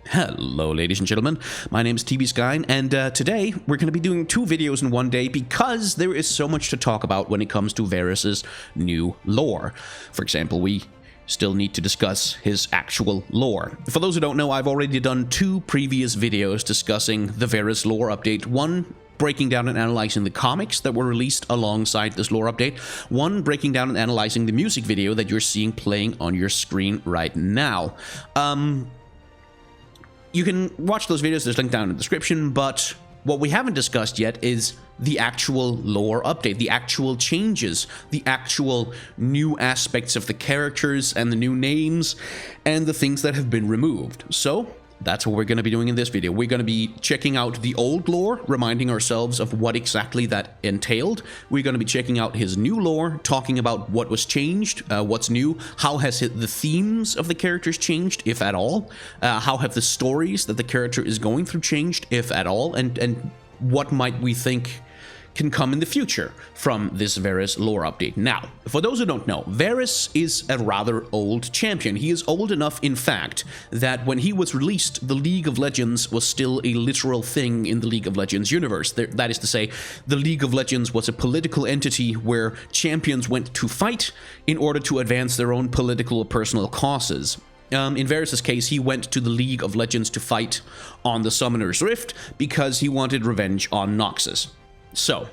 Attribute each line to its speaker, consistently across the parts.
Speaker 1: Hello, ladies and gentlemen. My name is TBSky, and today we're going to be doing two videos in one day because there is so much to talk about when it comes to Varus's new lore. For example, we still need to discuss his actual lore. For those who don't know, I've already done two previous videos discussing the Varus lore update. One breaking down and analyzing the comics that were released alongside this lore update. One breaking down and analyzing the music video that you're seeing playing on your screen right now. You can watch those videos, there's a link down in the description, but what we haven't discussed yet is the actual lore update, the actual changes, the actual new aspects of the characters and the new names and the things that have been removed. So that's what we're going to be doing in this video. We're going to be checking out the old lore, reminding ourselves of what exactly that entailed. We're going to be checking out his new lore, talking about what was changed, what's new, how has the themes of the characters changed, if at all, how have the stories that the character is going through changed, if at all, and what might we think can come in the future from this Varus lore update. Now, for those who don't know, Varus is a rather old champion. He is old enough, in fact, that when he was released, the League of Legends was still a literal thing in the League of Legends universe. That is to say, the League of Legends was a political entity where champions went to fight in order to advance their own political or personal causes. In Varus' case, he went to the League of Legends to fight on the Summoner's Rift because he wanted revenge on Noxus. So,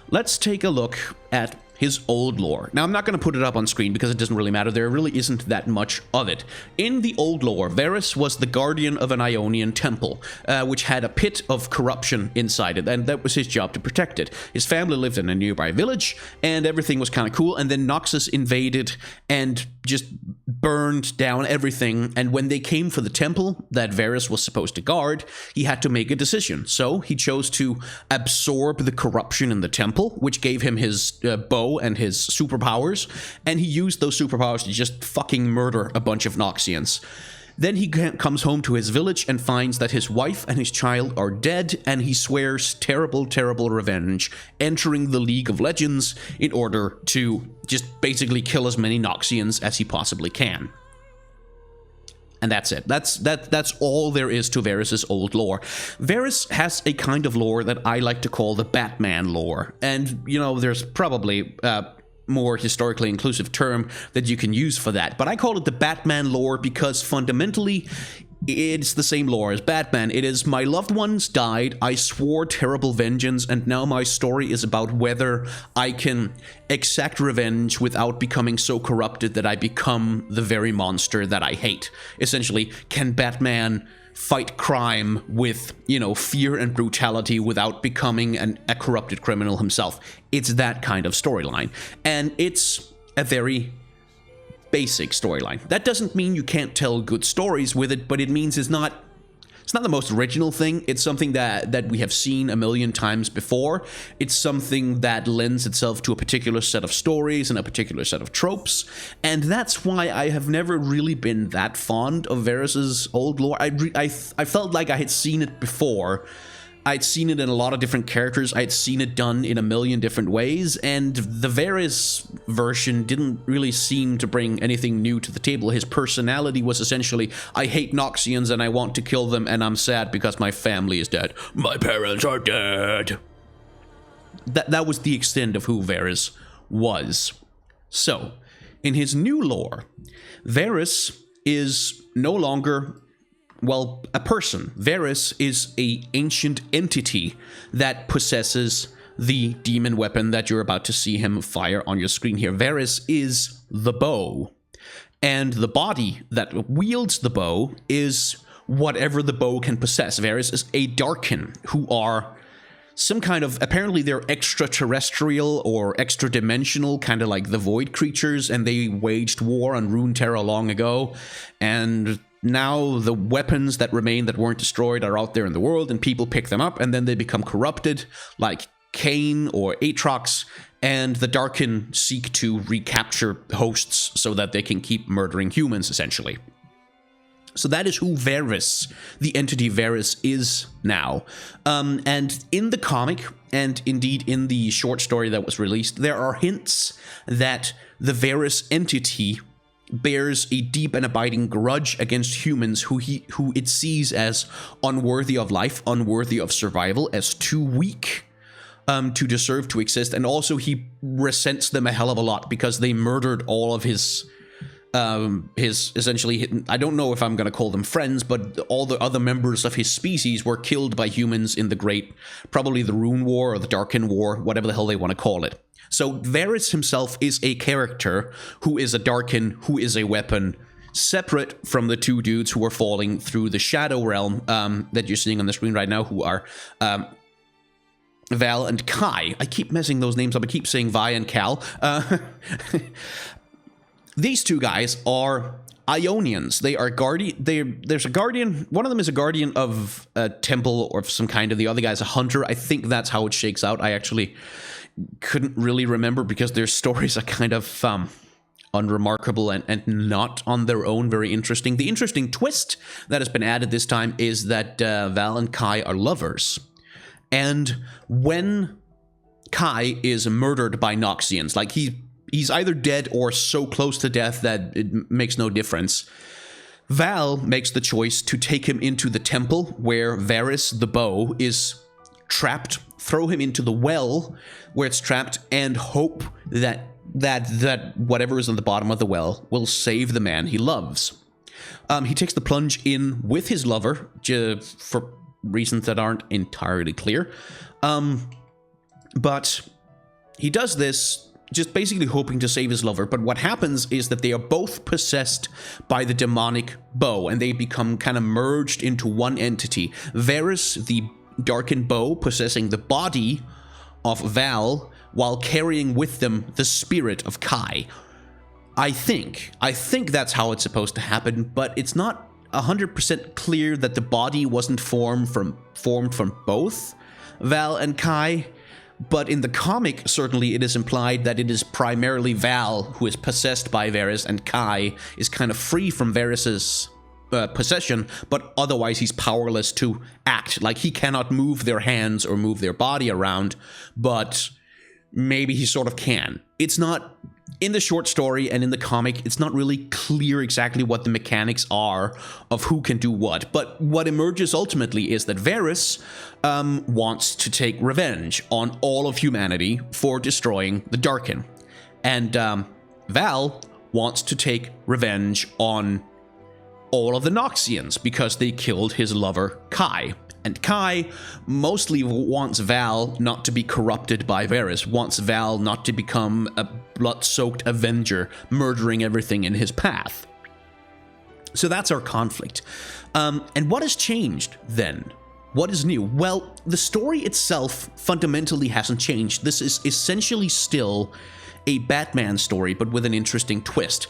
Speaker 1: let's take a look at his old lore. Now, I'm not going to put it up on screen because it doesn't really matter. There really isn't that much of it. In the old lore, Varus was the guardian of an Ionian temple, which had a pit of corruption inside it, and that was his job to protect it. His family lived in a nearby village, and everything was kind of cool, and then Noxus invaded and just burned down everything, and when they came for the temple that Varus was supposed to guard, he had to make a decision. So he chose to absorb the corruption in the temple, which gave him his bow and his superpowers, and he used those superpowers to just fucking murder a bunch of Noxians. Then he comes home to his village and finds that his wife and his child are dead, and he swears terrible, terrible revenge, entering the League of Legends in order to just basically kill as many Noxians as he possibly can. And that's it. That's all there is to Varus' old lore. Varus has a kind of lore that I like to call the Batman lore. And, you know, there's probably more historically inclusive term that you can use for that. But I call it the Batman lore because fundamentally it's the same lore as Batman. It is, my loved ones died, I swore terrible vengeance, and now my story is about whether I can exact revenge without becoming so corrupted that I become the very monster that I hate. Essentially, can Batman fight crime with, you know, fear and brutality without becoming a corrupted criminal himself? It's that kind of storyline. And it's a very basic storyline. That doesn't mean you can't tell good stories with it, but it means it's not the most original thing. It's something that we have seen a million times before. It's something that lends itself to a particular set of stories and a particular set of tropes, and that's why I have never really been that fond of Varus's old lore. I felt like I had seen it before. I'd seen it in a lot of different characters. I'd seen it done in a million different ways, and the Varus version didn't really seem to bring anything new to the table. His personality was essentially, I hate Noxians and I want to kill them, and I'm sad because my family is dead. My parents are dead. That was the extent of who Varus was. So, in his new lore, Varus is no longer, well, a person. Varus is an ancient entity that possesses the demon weapon that you're about to see him fire on your screen here. Varus is the bow, and the body that wields the bow is whatever the bow can possess. Varus is a Darkin, who are some kind of, apparently they're extraterrestrial or extra-dimensional, kind of like the Void creatures, and they waged war on Runeterra long ago, and now the weapons that remain that weren't destroyed are out there in the world, and people pick them up, and then they become corrupted, like Cain or Aatrox, and the Darkin seek to recapture hosts so that they can keep murdering humans, essentially. So that is who Varus, the entity Varus, is now. And in the comic, and indeed in the short story that was released, there are hints that the Varus entity bears a deep and abiding grudge against humans who it sees as unworthy of life, unworthy of survival, as too weak to deserve to exist. And also he resents them a hell of a lot because they murdered all of his essentially, I don't know if I'm going to call them friends, but all the other members of his species were killed by humans in probably the Rune War or the Darken War, whatever the hell they want to call it. So Varus himself is a character who is a Darken, who is a weapon, separate from the two dudes who are falling through the Shadow Realm that you're seeing on the screen right now, who are Val and Kai. I keep messing those names up. I keep saying Vi and Cal. These two guys are Ionians. They are there's a guardian. One of them is a guardian of a temple or of some kind, and the other guy's a hunter. I think that's how it shakes out. I actually couldn't really remember because their stories are kind of unremarkable and not on their own very interesting. The interesting twist that has been added this time is that Val and Kai are lovers. And when Kai is murdered by Noxians, like he's either dead or so close to death that it makes no difference, Val makes the choice to take him into the temple where Varus the bow is trapped, throw him into the well where it's trapped, and hope that whatever is in the bottom of the well will save the man he loves. He takes the plunge in with his lover for reasons that aren't entirely clear. But he does this just basically hoping to save his lover. But what happens is that they are both possessed by the demonic bow, and they become kind of merged into one entity. Varus, the darkened bow, possessing the body of Val, while carrying with them the spirit of Kai. I think that's how it's supposed to happen, but it's not 100% clear that the body wasn't formed from both Val and Kai. But in the comic, certainly it is implied that it is primarily Val who is possessed by Varus, and Kai is kind of free from Varus's possession, but otherwise he's powerless to act. Like, he cannot move their hands or move their body around, but maybe he sort of can. It's not, in the short story and in the comic, it's not really clear exactly what the mechanics are of who can do what. But what emerges ultimately is that Varus wants to take revenge on all of humanity for destroying the Darken. And Val wants to take revenge on all of the Noxians because they killed his lover, Kai. And Kai mostly wants Val not to be corrupted by Varus, wants Val not to become a blood-soaked avenger, murdering everything in his path. So that's our conflict. And what has changed then? What is new? Well, the story itself fundamentally hasn't changed. This is essentially still a Batman story, but with an interesting twist.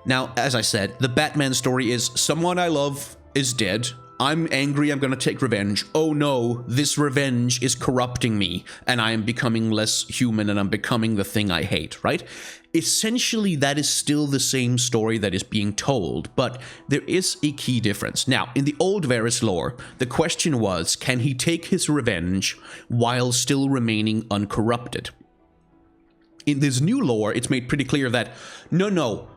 Speaker 1: Now, as I said, the Batman story is someone I love is dead. I'm angry, I'm gonna take revenge. Oh no, this revenge is corrupting me, and I am becoming less human, and I'm becoming the thing I hate, right? Essentially, that is still the same story that is being told, but there is a key difference. Now, in the old Varus lore, the question was, can he take his revenge while still remaining uncorrupted? In this new lore, it's made pretty clear that, no,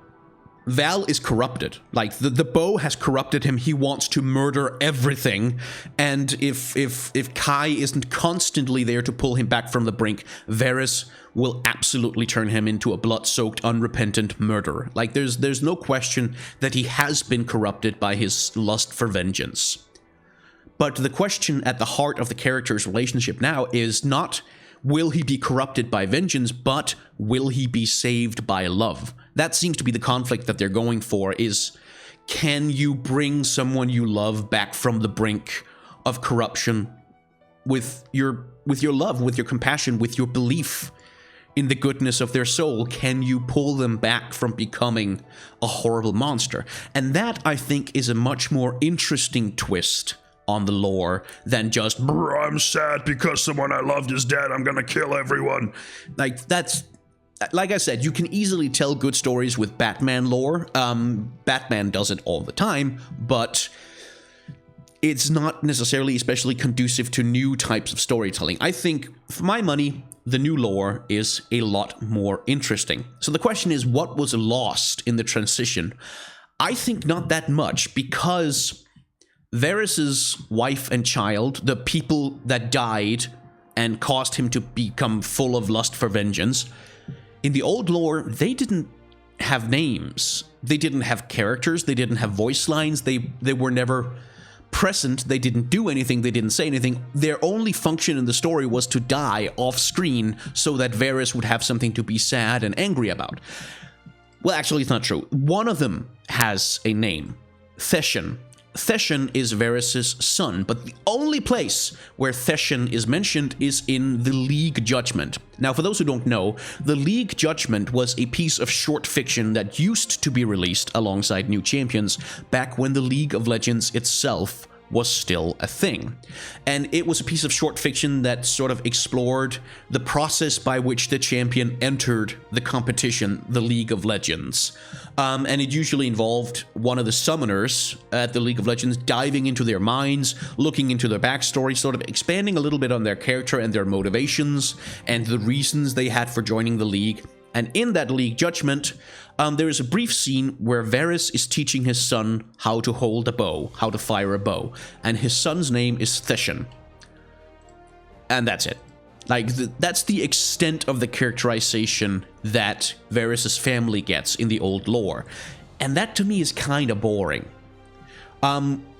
Speaker 1: Val is corrupted. Like, the bow has corrupted him. He wants to murder everything. And if Kai isn't constantly there to pull him back from the brink, Varus will absolutely turn him into a blood-soaked, unrepentant murderer. Like, there's no question that he has been corrupted by his lust for vengeance. But the question at the heart of the character's relationship now is not, will he be corrupted by vengeance, but will he be saved by love? That seems to be the conflict that they're going for, is, can you bring someone you love back from the brink of corruption with your love, with your compassion, with your belief in the goodness of their soul? Can you pull them back from becoming a horrible monster? And that, I think, is a much more interesting twist on the lore than just, I'm sad because someone I loved is dead, I'm gonna kill everyone. Like, that's, like I said, you can easily tell good stories with Batman lore. Batman does it all the time, but it's not necessarily especially conducive to new types of storytelling. I think, for my money, the new lore is a lot more interesting. So the question is, what was lost in the transition? I think not that much, because Varus's wife and child, the people that died and caused him to become full of lust for vengeance, in the old lore, they didn't have names. They didn't have characters. They didn't have voice lines. They were never present. They didn't do anything. They didn't say anything. Their only function in the story was to die off screen so that Varus would have something to be sad and angry about. Well, actually, it's not true. One of them has a name, Thession. Thession is Varus's son, but the only place where Thession is mentioned is in the League Judgment. Now, for those who don't know, the League Judgment was a piece of short fiction that used to be released alongside New Champions back when the League of Legends itself was still a thing. And it was a piece of short fiction that sort of explored the process by which the champion entered the competition, the League of Legends. And it usually involved one of the summoners at the League of Legends diving into their minds, looking into their backstory, sort of expanding a little bit on their character and their motivations and the reasons they had for joining the League. And in that League Judgment, there is a brief scene where Varus is teaching his son how to hold a bow, how to fire a bow. And his son's name is Thession. And that's it. Like, that's the extent of the characterization that Varus's family gets in the old lore. And that to me is kind of boring.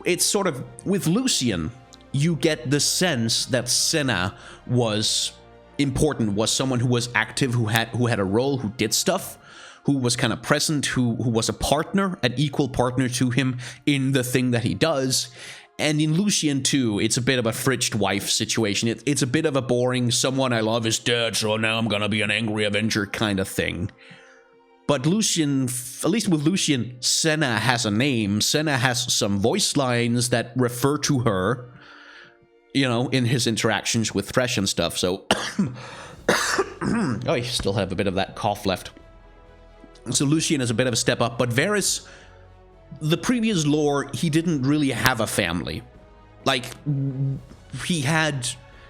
Speaker 1: It's sort of, with Lucian, you get the sense that Senna was important, was someone who was active, who had a role, who did stuff, who was kind of present, who was a partner, an equal partner to him in the thing that he does. And in Lucian too, it's a bit of a fridged wife situation. It's a bit of a boring, someone I love is dead, so now I'm gonna be an angry avenger kind of thing. But Lucian, at least with Lucian, Senna has a name. Senna has some voice lines that refer to her, you know, in his interactions with Thresh and stuff, so... oh, I still have a bit of that cough left. So Lucian is a bit of a step up, but Varus, the previous lore, he didn't really have a family. Like, he had...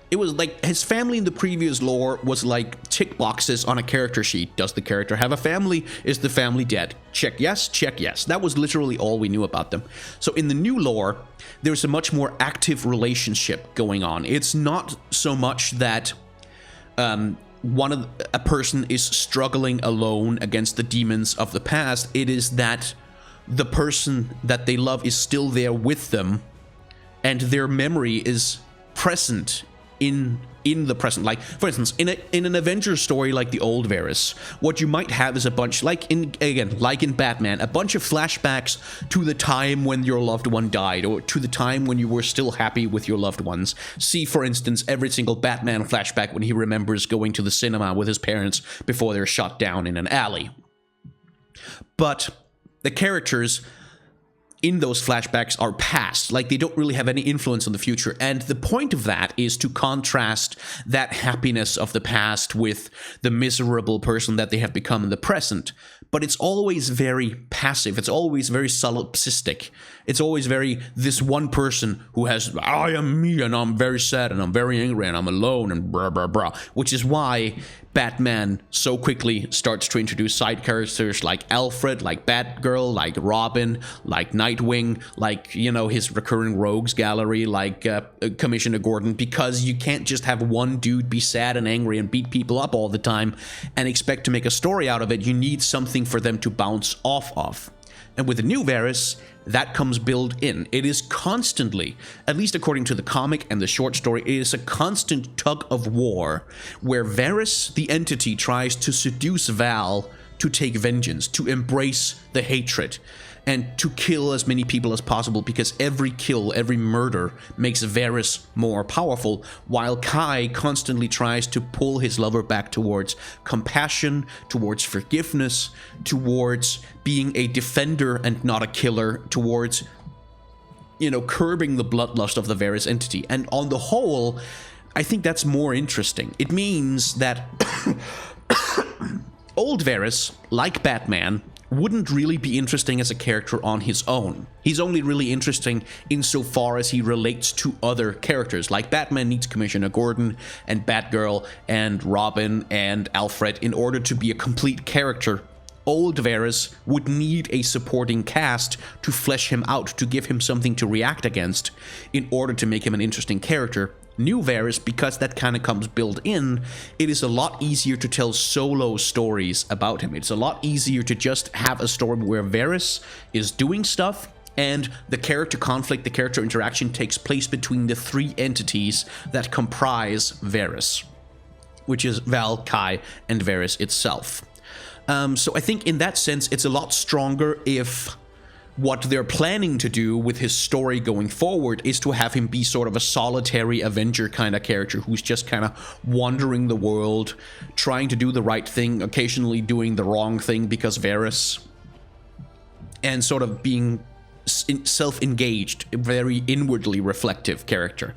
Speaker 1: It was like, his family in the previous lore was like tick boxes on a character sheet. Does the character have a family? Is the family dead? Check yes, check yes. That was literally all we knew about them. So in the new lore, there's a much more active relationship going on. It's not so much that a person is struggling alone against the demons of the past. It is that the person that they love is still there with them, and their memory is present in the present. Like, for instance, in an Avengers story like the old Varus, what you might have is a bunch, like in Batman, a bunch of flashbacks to the time when your loved one died, or to the time when you were still happy with your loved ones. See, for instance, every single Batman flashback when he remembers going to the cinema with his parents before they're shot down in an alley. But the characters in those flashbacks are past, like they don't really have any influence on the future. And the point of that is to contrast that happiness of the past with the miserable person that they have become in the present. But it's always very passive. It's always very solipsistic. It's always very, this one person who has, I am me and I'm very sad and I'm very angry and I'm alone and blah, blah, blah. Which is why Batman so quickly starts to introduce side characters like Alfred, like Batgirl, like Robin, like Nightwing, like, you know, his recurring rogues gallery, like Commissioner Gordon, because you can't just have one dude be sad and angry and beat people up all the time and expect to make a story out of it. You need something for them to bounce off of. And with the new Varus, that comes built in. It is constantly, at least according to the comic and the short story, it is a constant tug of war where Varus, the entity, tries to seduce Val to take vengeance, to embrace the hatred, and to kill as many people as possible, because every kill, every murder makes Varus more powerful, while Kai constantly tries to pull his lover back towards compassion, towards forgiveness, towards being a defender and not a killer, towards, you know, curbing the bloodlust of the Varus entity. And on the whole, I think that's more interesting. It means that old Varus, like Batman, wouldn't really be interesting as a character on his own. He's only really interesting insofar as he relates to other characters. Like Batman needs Commissioner Gordon and Batgirl and Robin and Alfred in order to be a complete character. Old Varus would need a supporting cast to flesh him out, to give him something to react against in order to make him an interesting character. New Varus, because that kind of comes built in, it is a lot easier to tell solo stories about him. It's a lot easier to just have a story where Varus is doing stuff and the character conflict, the character interaction takes place between the three entities that comprise Varus, which is Val, Kai, and Varus itself. So I think in that sense, it's a lot stronger if what they're planning to do with his story going forward is to have him be sort of a solitary Avenger kind of character who's just kind of wandering the world, trying to do the right thing, occasionally doing the wrong thing because Varus, and sort of being self-engaged, a very inwardly reflective character.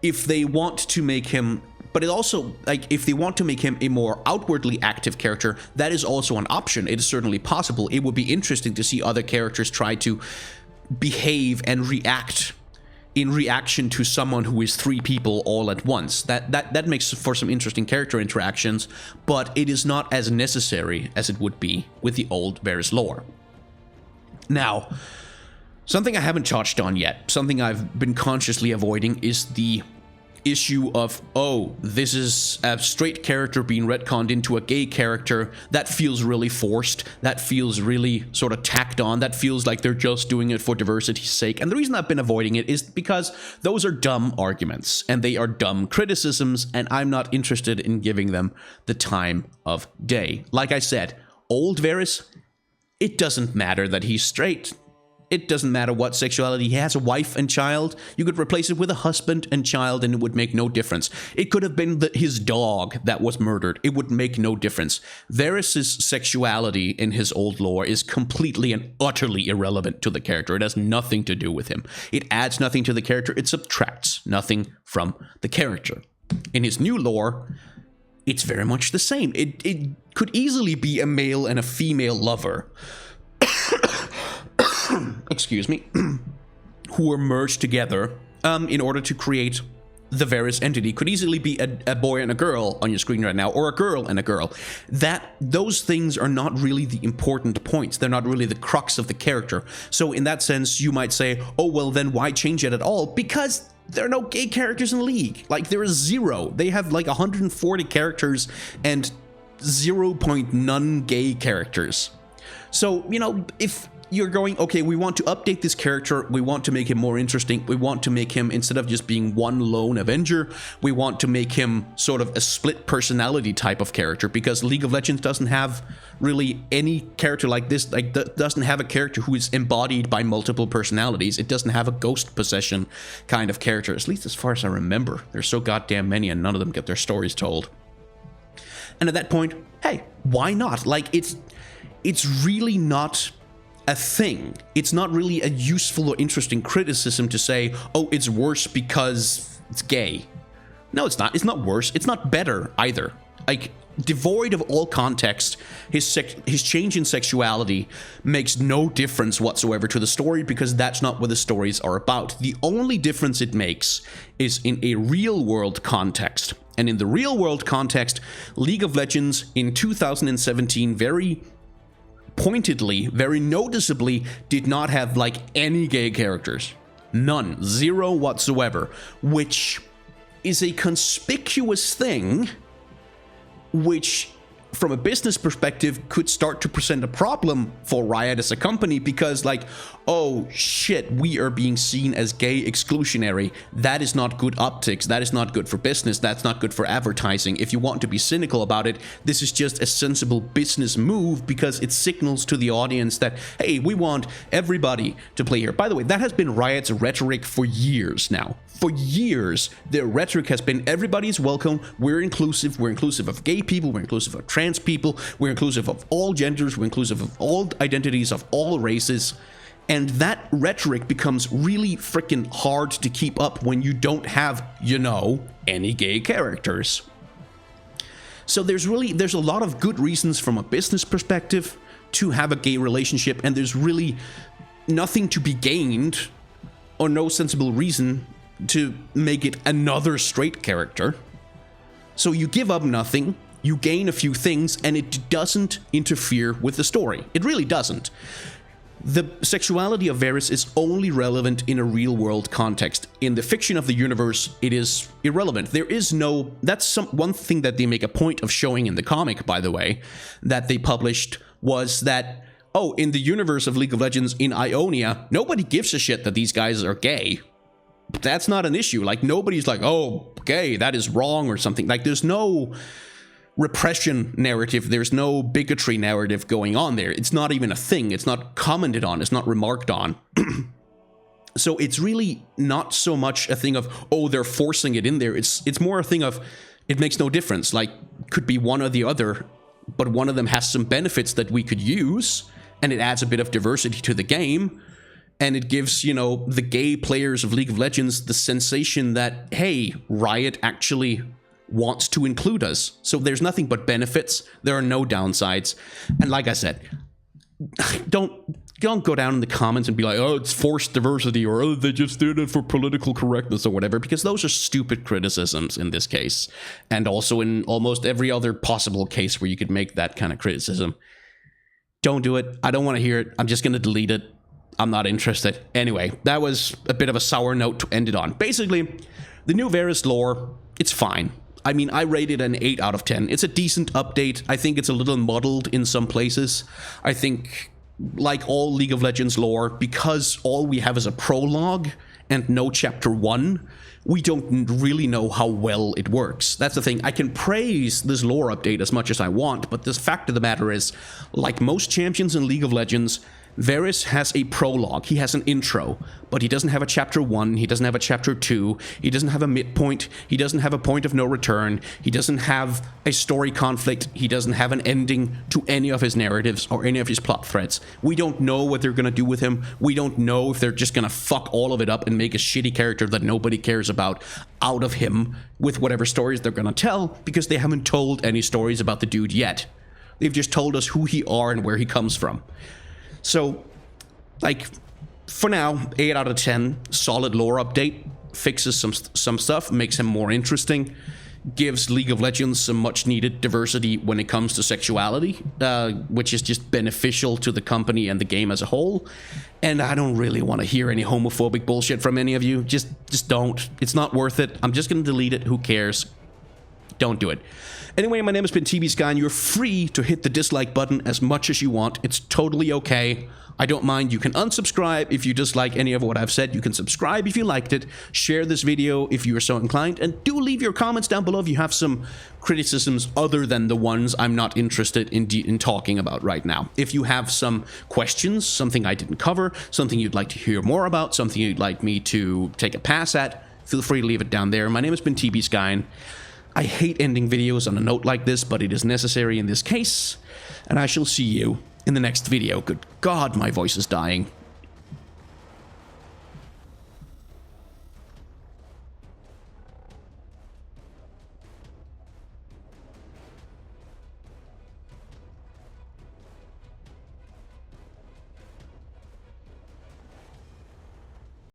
Speaker 1: If they want to make him... But it also, like, if they want to make him a more outwardly active character, that is also an option. It is certainly possible. It would be interesting to see other characters try to behave and react in reaction to someone who is three people all at once. That makes for some interesting character interactions, but it is not as necessary as it would be with the old Varus Lore. Now, something I haven't touched on yet, something I've been consciously avoiding, is the issue of, oh, this is a straight character being retconned into a gay character. That feels really forced. That feels really sort of tacked on. That feels like they're just doing it for diversity's sake. And the reason I've been avoiding it is because those are dumb arguments and they are dumb criticisms, and I'm not interested in giving them the time of day. Like I said, old Varus, it doesn't matter that he's straight. It doesn't matter what sexuality. He has a wife and child. You could replace it with a husband and child and it would make no difference. It could have been his dog that was murdered. It would make no difference. Varus's sexuality in his old lore is completely and utterly irrelevant to the character. It has nothing to do with him. It adds nothing to the character. It subtracts nothing from the character. In his new lore, it's very much the same. It could easily be a male and a female lover. Excuse me, who were merged together in order to create the Varus entity. Could easily be a boy and a girl on your screen right now, or a girl and a girl. Those things are not really the important points. They're not really the crux of the character. So in that sense, you might say, oh, well, then why change it at all? Because there are no gay characters in League. Like, there is zero. They have like 140 characters and 0.none gay characters. So, you know, if you're going, okay, we want to update this character, we want to make him more interesting, we want to make him, instead of just being one lone Avenger, we want to make him sort of a split personality type of character, because League of Legends doesn't have really any character like this, like doesn't have a character who is embodied by multiple personalities. It doesn't have a ghost possession kind of character, at least as far as I remember. There's so goddamn many and none of them get their stories told. And at that point, hey, why not? Like, it's really not a thing. It's not really a useful or interesting criticism to say, oh, it's worse because it's gay. No, it's not. It's not worse. It's not better either. Like, devoid of all context, his change in sexuality makes no difference whatsoever to the story, because that's not what the stories are about. The only difference it makes is in a real-world context. And in the real-world context, League of Legends in 2017 very pointedly, very noticeably, did not have like any gay characters. None. Zero whatsoever. Which is a conspicuous thing, which from a business perspective could start to present a problem for Riot as a company, because like, oh shit, we are being seen as gay exclusionary. That is not good optics. That is not good for business. That's not good for advertising. If you want to be cynical about it, this is just a sensible business move, because it signals to the audience that, hey, we want everybody to play here. By the way, that has been Riot's rhetoric for years now. For years, their rhetoric has been, everybody's welcome, we're inclusive of gay people, we're inclusive of trans people, we're inclusive of all genders, we're inclusive of all identities, of all races. And that rhetoric becomes really freaking hard to keep up when you don't have, you know, any gay characters. So there's a lot of good reasons from a business perspective to have a gay relationship, and there's really nothing to be gained or no sensible reason to make it another straight character. So you give up nothing, you gain a few things, and it doesn't interfere with the story. It really doesn't. The sexuality of Varus is only relevant in a real-world context. In the fiction of the universe, it is irrelevant. There is no... That's one thing that they make a point of showing in the comic, by the way, that they published, was that, oh, in the universe of League of Legends in Ionia, nobody gives a shit that these guys are gay. That's not an issue. Like, nobody's like, oh, gay, that is wrong or something. Like, there's no repression narrative, there's no bigotry narrative going on there. It's not even a thing. It's not commented on. It's not remarked on. So it's really not so much a thing of, oh, they're forcing it in there. It's more a thing of, it makes no difference. Like, could be one or the other, but one of them has some benefits that we could use, and it adds a bit of diversity to the game. And it gives, you know, the gay players of League of Legends the sensation that, hey, Riot actually wants to include us. So there's nothing but benefits. There are no downsides. And like I said, don't go down in the comments and be like, oh, it's forced diversity, or oh, they just did it for political correctness or whatever, because those are stupid criticisms in this case. And also in almost every other possible case where you could make that kind of criticism. Don't do it. I don't want to hear it. I'm just going to delete it. I'm not interested. Anyway, that was a bit of a sour note to end it on. Basically, the new Varus lore, it's fine. I mean, I rated an 8 out of 10. It's a decent update. I think it's a little muddled in some places. I think, like all League of Legends lore, because all we have is a prologue and no chapter 1, we don't really know how well it works. That's the thing. I can praise this lore update as much as I want, but the fact of the matter is, like most champions in League of Legends, Varus has a prologue, he has an intro, but he doesn't have a chapter 1, he doesn't have a chapter 2, he doesn't have a midpoint, he doesn't have a point of no return, he doesn't have a story conflict, he doesn't have an ending to any of his narratives or any of his plot threads. We don't know what they're gonna do with him, we don't know if they're just gonna fuck all of it up and make a shitty character that nobody cares about out of him with whatever stories they're gonna tell, because they haven't told any stories about the dude yet. They've just told us who he are and where he comes from. So, like, for now, 8 out of 10, solid lore update, fixes some stuff, makes him more interesting, gives League of Legends some much-needed diversity when it comes to sexuality, which is just beneficial to the company and the game as a whole. And I don't really want to hear any homophobic bullshit from any of you. Just don't. It's not worth it. I'm just going to delete it. Who cares? Don't do it. Anyway, my name has been TB Sky, and you're free to hit the dislike button as much as you want. It's totally okay. I don't mind. You can unsubscribe if you dislike any of what I've said. You can subscribe if you liked it. Share this video if you are so inclined. And do leave your comments down below if you have some criticisms other than the ones I'm not interested in talking about right now. If you have some questions, something I didn't cover, something you'd like to hear more about, something you'd like me to take a pass at, feel free to leave it down there. My name has been TB Sky. I hate ending videos on a note like this, but it is necessary in this case, and I shall see you in the next video. Good God, my voice is dying.